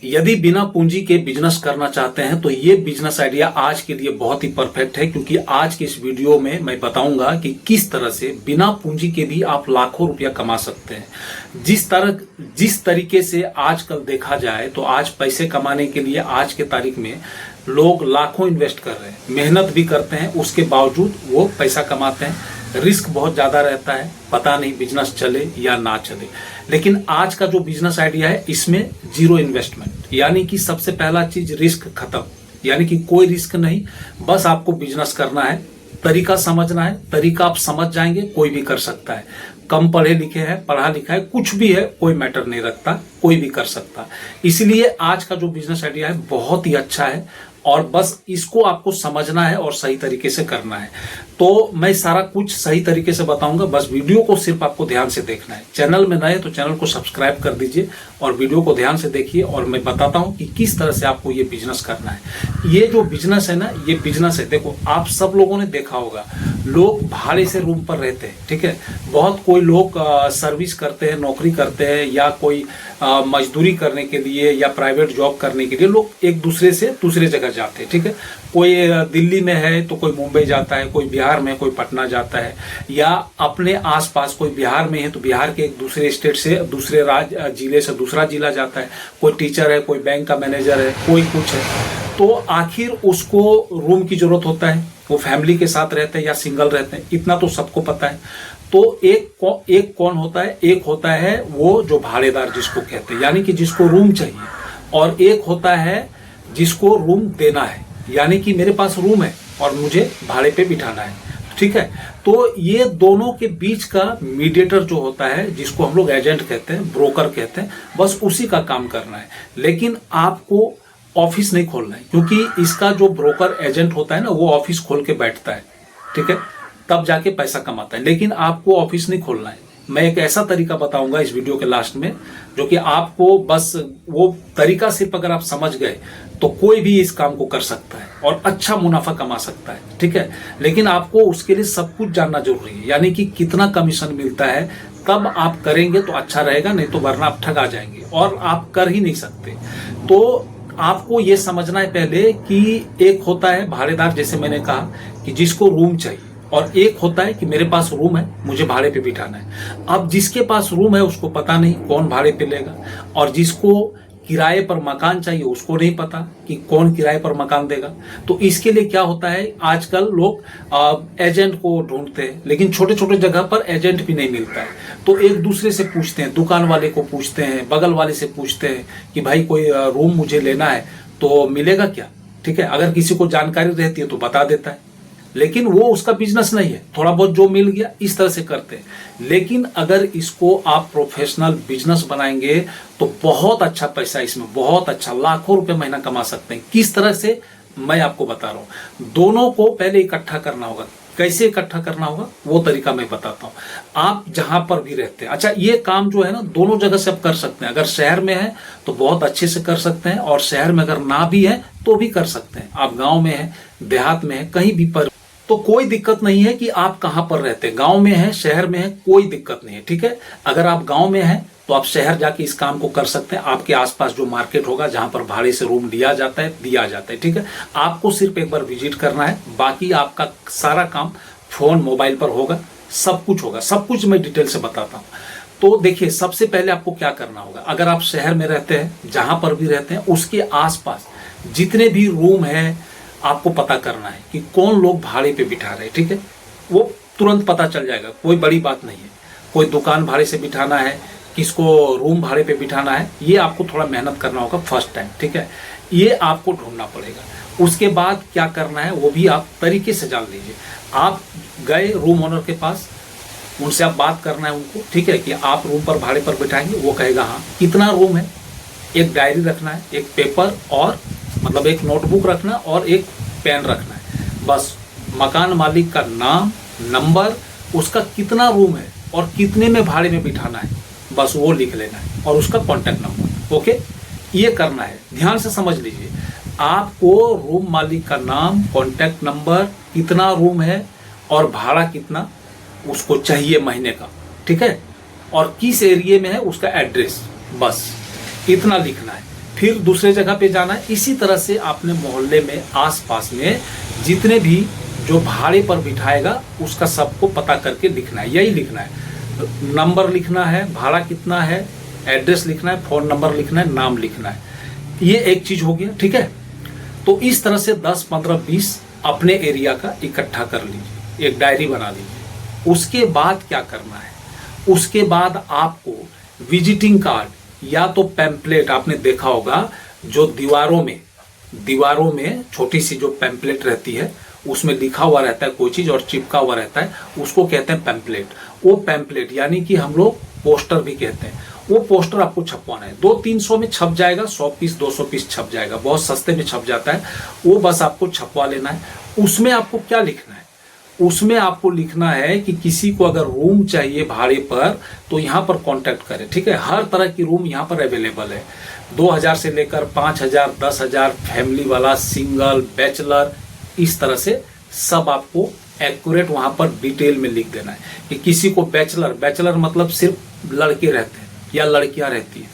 यदि बिना पूंजी के बिजनेस करना चाहते हैं तो ये बिजनेस आइडिया आज के लिए बहुत ही परफेक्ट है, क्योंकि आज के इस वीडियो में मैं बताऊंगा कि किस तरह से बिना पूंजी के भी आप लाखों रुपया कमा सकते हैं। जिस तरीके से आजकल देखा जाए तो आज पैसे कमाने के लिए आज के तारीख में लोग लाखों इन्वेस्ट कर रहे हैं, मेहनत भी करते हैं, उसके बावजूद वो पैसा कमाते हैं। रिस्क बहुत ज्यादा रहता है, पता नहीं बिजनेस चले या ना चले। लेकिन आज का जो बिजनेस आइडिया है इसमें जीरो इन्वेस्टमेंट, यानी कि सबसे पहला चीज रिस्क खत्म, यानी कि कोई रिस्क नहीं, बस आपको बिजनेस करना है, तरीका समझना है, तरीका आप समझ जाएंगे कोई भी कर सकता है। कम पढ़े लिखे हैं, पढ़ा लिखा है, कुछ भी है, कोई मैटर नहीं रखता, कोई भी कर सकता। इसलिए आज का जो बिजनेस आइडिया है बहुत ही अच्छा है और बस इसको आपको समझना है और सही तरीके से करना है। तो मैं सारा कुछ सही तरीके से बताऊंगा, बस वीडियो को सिर्फ आपको ध्यान से देखना है। चैनल में नए तो चैनल को सब्सक्राइब कर दीजिए और वीडियो को ध्यान से देखिए और मैं बताता हूं कि किस तरह से आपको ये बिजनेस करना है। ये जो बिजनेस है ना, ये बिजनेस है, देखो आप सब लोगों ने देखा होगा, लोग भाड़े से रूम पर रहते हैं, ठीक है। बहुत कोई लोग सर्विस करते हैं, नौकरी करते हैं, या कोई मजदूरी करने के लिए या प्राइवेट जॉब करने के लिए लोग एक दूसरे से दूसरे जगह जाते हैं, ठीक है। कोई दिल्ली में है तो कोई मुंबई जाता है, कोई बिहार में, कोई पटना जाता है, या अपने आसपास कोई बिहार में है तो बिहार के एक दूसरे स्टेट से दूसरे जिले से दूसरा जिला जाता है। कोई टीचर है, कोई बैंक का मैनेजर है, कोई कुछ है, तो आखिर उसको रूम की जरूरत होता है। वो फैमिली के साथ रहते हैं या सिंगल रहते हैं, इतना तो सबको पता है। तो एक कौन होता है, एक होता है वो जो भाड़ेदार जिसको कहते हैं, यानी कि जिसको रूम चाहिए, और एक होता है जिसको रूम देना है, यानी कि मेरे पास रूम है और मुझे भाड़े पे बिठाना है, ठीक है। तो ये दोनों के बीच का मीडिएटर जो होता है, जिसको हम लोग एजेंट कहते हैं, ब्रोकर कहते हैं, बस उसी का काम करना है। लेकिन आपको ऑफिस नहीं खोलना है, क्योंकि इसका जो ब्रोकर एजेंट होता है ना, वो ऑफिस खोल के बैठता है, ठीक है, तब जाके पैसा कमाता है। लेकिन आपको ऑफिस नहीं खोलना है। मैं एक ऐसा तरीका बताऊंगा इस वीडियो के लास्ट में, जो कि आपको बस वो तरीका सिर्फ अगर आप समझ गए तो कोई भी इस काम को कर सकता है और अच्छा मुनाफा कमा सकता है, ठीक है। लेकिन आपको उसके लिए सब कुछ जानना जरूरी है, यानी कि कितना कमीशन मिलता है, तब आप करेंगे तो अच्छा रहेगा, नहीं तो वरना आप ठगा जाएंगे और आप कर ही नहीं सकते। तो आपको ये समझना है पहले कि एक होता है भाड़ेदार, जैसे मैंने कहा कि जिसको रूम चाहिए, और एक होता है कि मेरे पास रूम है, मुझे भाड़े पे बिठाना है। अब जिसके पास रूम है उसको पता नहीं कौन भाड़े पे लेगा, और जिसको किराए पर मकान चाहिए उसको नहीं पता कि कौन किराए पर मकान देगा। तो इसके लिए क्या होता है, आजकल लोग एजेंट को ढूंढते हैं, लेकिन छोटे छोटे जगह पर एजेंट भी नहीं मिलता है। तो एक दूसरे से पूछते हैं, दुकान वाले को पूछते हैं, बगल वाले से पूछते हैं कि भाई कोई रूम मुझे लेना है तो मिलेगा क्या, ठीक है। अगर किसी को जानकारी रहती है तो बता देता है, लेकिन वो उसका बिजनेस नहीं है, थोड़ा बहुत जो मिल गया इस तरह से करते हैं। लेकिन अगर इसको आप प्रोफेशनल बिजनेस बनाएंगे तो बहुत अच्छा पैसा, इसमें बहुत अच्छा, लाखों रुपए महीना कमा सकते हैं। किस तरह से, मैं आपको बता रहा हूं। दोनों को पहले इकट्ठा करना होगा। कैसे इकट्ठा करना होगा वो तरीका मैं बताता हूं। आप जहां पर भी रहते हैं, अच्छा ये काम जो है ना, दोनों जगह से आप कर सकते हैं। अगर शहर में है तो बहुत अच्छे से कर सकते हैं, और शहर में अगर ना भी है तो भी कर सकते हैं। आप गांव में है, देहात में है, कहीं भी पर, तो कोई दिक्कत नहीं है कि आप कहां पर रहते हैं, गांव में है, शहर में है, कोई दिक्कत नहीं है, ठीक है। अगर आप गांव में है तो आप शहर जाके इस काम को कर सकते हैं। आपके आसपास जो मार्केट होगा जहां पर भाड़े से रूम दिया जाता है, ठीक है। आपको सिर्फ एक बार विजिट करना है, बाकी आपका सारा काम फोन मोबाइल पर होगा, सब कुछ होगा, सब कुछ मैं डिटेल से बताता हूं। तो देखिए, सबसे पहले आपको क्या करना होगा, अगर आप शहर में रहते हैं, जहां पर भी रहते हैं, उसके आसपास जितने भी रूम है आपको पता करना है कि कौन लोग भाड़े पे बिठा रहे हैं, ठीक है। वो तुरंत पता चल जाएगा, कोई बड़ी बात नहीं है। कोई दुकान भाड़े से बिठाना है, किसको रूम भाड़े पे बिठाना है, ये आपको थोड़ा मेहनत करना होगा फर्स्ट टाइम, ठीक है। ये आपको ढूंढना पड़ेगा। उसके बाद क्या करना है वो भी आप तरीके से जान लीजिए। आप गए रूम ओनर के पास, उनसे आप बात करना है उनको, ठीक है, कि आप रूम पर भाड़े पर बिठाएंगे। वो कहेगा हाँ, कितना रूम है, एक डायरी रखना है, एक पेपर और मतलब एक नोटबुक रखना और एक पेन रखना है। बस मकान मालिक का नाम, नंबर, उसका कितना रूम है और कितने में भाड़े में बिठाना है, बस वो लिख लेना है, और उसका कॉन्टैक्ट नंबर। ओके, ये करना है, ध्यान से समझ लीजिए। आपको रूम मालिक का नाम, कॉन्टैक्ट नंबर, कितना रूम है और भाड़ा कितना उसको चाहिए महीने का, ठीक है, और किस एरिया में है उसका एड्रेस, बस इतना लिखना है। फिर दूसरे जगह पे जाना है। इसी तरह से आपने मोहल्ले में आसपास में जितने भी जो भाड़े पर बिठाएगा उसका सबको पता करके लिखना है, यही लिखना है। नंबर लिखना है, भाड़ा कितना है, एड्रेस लिखना है, फोन नंबर लिखना है, नाम लिखना है। ये एक चीज हो गया, ठीक है। तो इस तरह से 10, 15, 20 अपने एरिया का इकट्ठा कर लीजिए, एक डायरी बना लीजिए। उसके बाद क्या करना है, उसके बाद आपको विजिटिंग कार्ड या तो पैम्पलेट, आपने देखा होगा जो दीवारों में छोटी सी जो पैम्पलेट रहती है उसमें लिखा हुआ रहता है कोई चीज और चिपका हुआ रहता है, उसको कहते हैं पैम्पलेट। वो पैम्पलेट यानी कि हम लोग पोस्टर भी कहते हैं, वो पोस्टर आपको छपवाना है। 200-300 में छप जाएगा, 100 पीस 200 पीस छप जाएगा, बहुत सस्ते में छप जाता है। वो बस आपको छपवा लेना है। उसमें आपको क्या लिखना है, उसमें आपको लिखना है कि किसी को अगर रूम चाहिए भाड़े पर तो यहाँ पर कांटेक्ट करें, ठीक है। हर तरह की रूम यहाँ पर अवेलेबल है, 2000 से लेकर 5000, 10,000, फैमिली वाला, सिंगल, बैचलर, इस तरह से सब आपको एक्यूरेट वहां पर डिटेल में लिख देना है कि किसी को बैचलर मतलब सिर्फ लड़के रहते हैं या लड़कियां रहती हैं,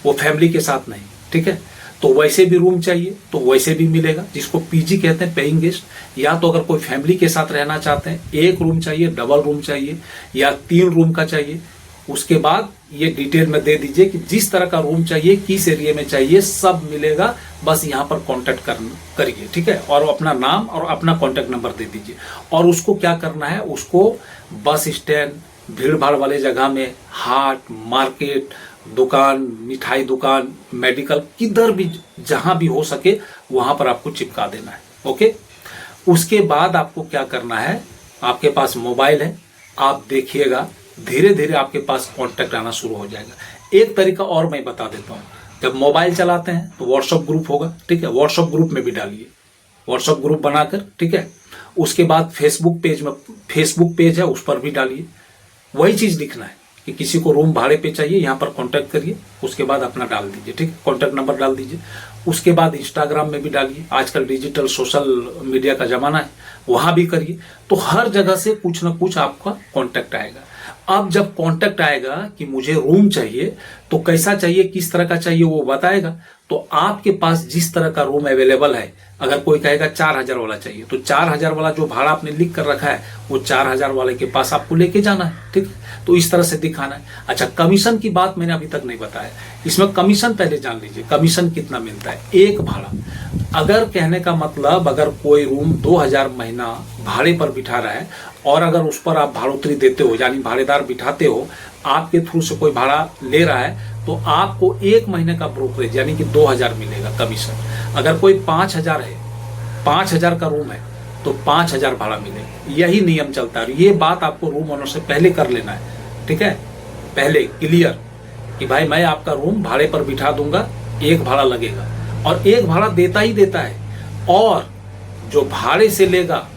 वो फैमिली के साथ नहीं, ठीक है। तो वैसे भी रूम चाहिए तो वैसे भी मिलेगा, जिसको पीजी कहते हैं, पेइंग गेस्ट। या तो अगर कोई फैमिली के साथ रहना चाहते हैं, एक रूम चाहिए, डबल रूम चाहिए या 3 रूम का चाहिए, उसके बाद ये डिटेल में दे दीजिए कि जिस तरह का रूम चाहिए, किस एरिया में चाहिए, सब मिलेगा। बस यहाँ पर कांटेक्ट करिए, ठीक है। और अपना नाम और अपना कांटेक्ट नंबर दे दीजिए। और उसको क्या करना है, उसको बस स्टैंड, भीड़ भाड़ वाले जगह में, हाट, मार्केट, दुकान, मिठाई दुकान, मेडिकल, किधर भी जहां भी हो सके वहां पर आपको चिपका देना है, ओके। उसके बाद आपको क्या करना है, आपके पास मोबाइल है, आप देखिएगा धीरे धीरे आपके पास कांटेक्ट आना शुरू हो जाएगा। एक तरीका और मैं बता देता हूँ, जब मोबाइल चलाते हैं तो व्हाट्सएप ग्रुप होगा, ठीक है, व्हाट्सएप ग्रुप में भी डालिए, व्हाट्सएप ग्रुप बनाकर, ठीक है। उसके बाद फेसबुक पेज है, उस पर भी डालिए। वही चीज लिखना है कि किसी को रूम भाड़े पे चाहिए, यहाँ पर कांटेक्ट करिए, उसके बाद अपना डाल दीजिए, ठीक है, कांटेक्ट नंबर डाल दीजिए। उसके बाद इंस्टाग्राम में भी डालिए, आजकल डिजिटल सोशल मीडिया का जमाना है, वहां भी करिए। तो हर जगह से कुछ ना कुछ आपका कांटेक्ट आएगा। अब जब कांटेक्ट आएगा कि मुझे रूम चाहिए, तो कैसा चाहिए, किस तरह का चाहिए, वो बताएगा। तो आपके पास जिस तरह का रूम अवेलेबल है, अगर कोई कहेगा 4000 वाला चाहिए, तो 4000 वाला जो भाड़ा आपने लिख कर रखा है वो 4000 वाले के पास आपको लेके जाना है, ठीक है। तो इस तरह से दिखाना है। अच्छा, कमीशन की बात मैंने अभी तक नहीं बताया, इसमें कमीशन पहले जान लीजिए, कमीशन कितना मिलता है। एक भाड़ा, अगर कहने का मतलब अगर कोई रूम 2000 महीना भाड़े पर बिठा रहा है और अगर उस पर आप भाड़ोतरी देते हो, यानी भाड़ेदार बिठाते हो, आपके थ्रू से कोई भाड़ा ले रहा है, तो आपको 1 महीने का ब्रोकरेज यानी कि 2000 मिलेगा कमीशन। अगर कोई 5000 है, 5000 का रूम है, तो 5000 भाड़ा मिलेगा। यही नियम चलता है। ये बात आपको रूम ओनर से पहले कर लेना है, ठीक है, पहले क्लियर कि भाई मैं आपका रूम भाड़े पर बिठा दूंगा, एक भाड़ा लगेगा, और एक भाड़ा देता ही देता है, और जो भाड़े से लेगा,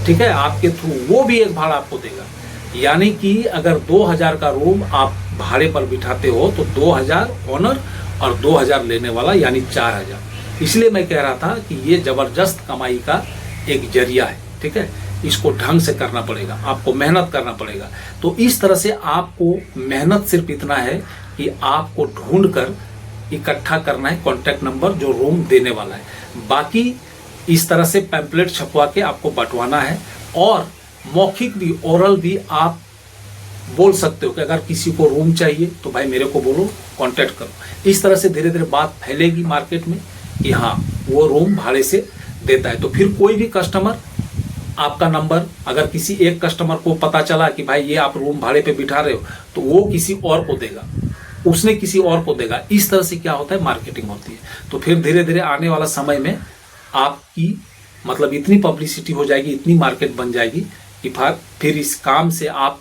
ठीक है, आपके थ्रू, वो भी एक भाड़ा आपको देगा। यानी कि अगर 2000 का रूम आप भाड़े पर बिठाते हो तो 2000 ओनर और 2000 लेने वाला, यानी 4000। इसलिए मैं कह रहा था कि ये जबरदस्त कमाई का एक जरिया है, ठीक है। इसको ढंग से करना पड़ेगा, आपको मेहनत करना पड़ेगा। तो इस तरह से आपको मेहनत सिर्फ इतना है कि आपको ढूंढ कर इकट्ठा करना है कांटेक्ट नंबर जो रूम देने वाला है। बाकी इस तरह से पैम्पलेट छपवा के आपको बंटवाना है। और मौखिक भी, ओरल भी आप बोल सकते हो कि अगर किसी को रूम चाहिए तो भाई मेरे को बोलो, कांटेक्ट करो। इस तरह से धीरे धीरे बात फैलेगी मार्केट में कि हाँ वो रूम भाड़े से देता है। तो फिर कोई भी कस्टमर आपका नंबर, अगर किसी एक कस्टमर को पता चला कि भाई ये आप रूम भाड़े पे बिठा रहे हो, तो वो किसी और को देगा, उसने किसी और को देगा। इस तरह से क्या होता है, मार्केटिंग होती है। तो फिर धीरे धीरे आने वाला समय में आपकी मतलब इतनी पब्लिसिटी हो जाएगी, इतनी मार्केट बन जाएगी कि फिर इस काम से आप,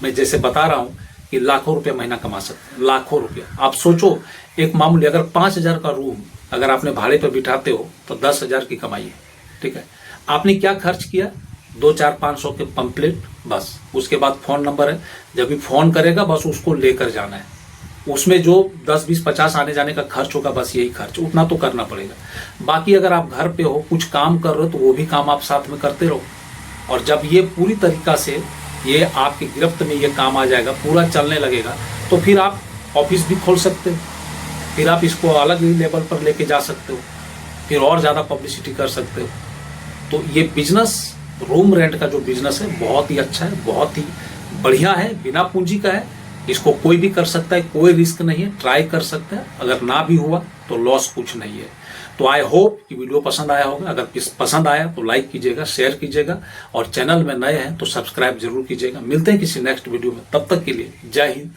मैं जैसे बता रहा हूं कि लाखों रुपए महीना कमा सकते हैं, लाखों रुपए। आप सोचो, एक मामूली अगर 5000 का रूम अगर आपने भाड़े पर बिठाते हो तो 10,000 की कमाई है, ठीक है। आपने क्या खर्च किया, 2-4-500 के पंपलेट, बस। उसके बाद फोन नंबर है, जब भी फोन करेगा बस उसको लेकर जाना है। उसमें जो 10, 20, 50 आने जाने का खर्च होगा, बस यही खर्च, उतना तो करना पड़ेगा। बाकी अगर आप घर पे हो, कुछ काम कर रहे हो, तो वो भी काम आप साथ में करते रहो। और जब ये पूरी तरीका से ये आपकी गिरफ्त में ये काम आ जाएगा, पूरा चलने लगेगा, तो फिर आप ऑफिस भी खोल सकते हो, फिर आप इसको अलग ही लेवल पर लेके जा सकते हो, फिर और ज़्यादा पब्लिसिटी कर सकते हो। तो ये बिजनेस, रूम रेंट का जो बिजनेस है, बहुत ही अच्छा है, बहुत ही बढ़िया है, बिना पूंजी का है। इसको कोई भी कर सकता है, कोई रिस्क नहीं है, ट्राई कर सकते हैं। अगर ना भी हुआ तो लॉस कुछ नहीं है। तो आई होप कि वीडियो पसंद आया होगा। अगर पसंद आया तो लाइक कीजिएगा, शेयर कीजिएगा, और चैनल में नए हैं तो सब्सक्राइब जरूर कीजिएगा। मिलते हैं किसी नेक्स्ट वीडियो में, तब तक के लिए जय हिंद,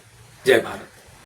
जय भारत।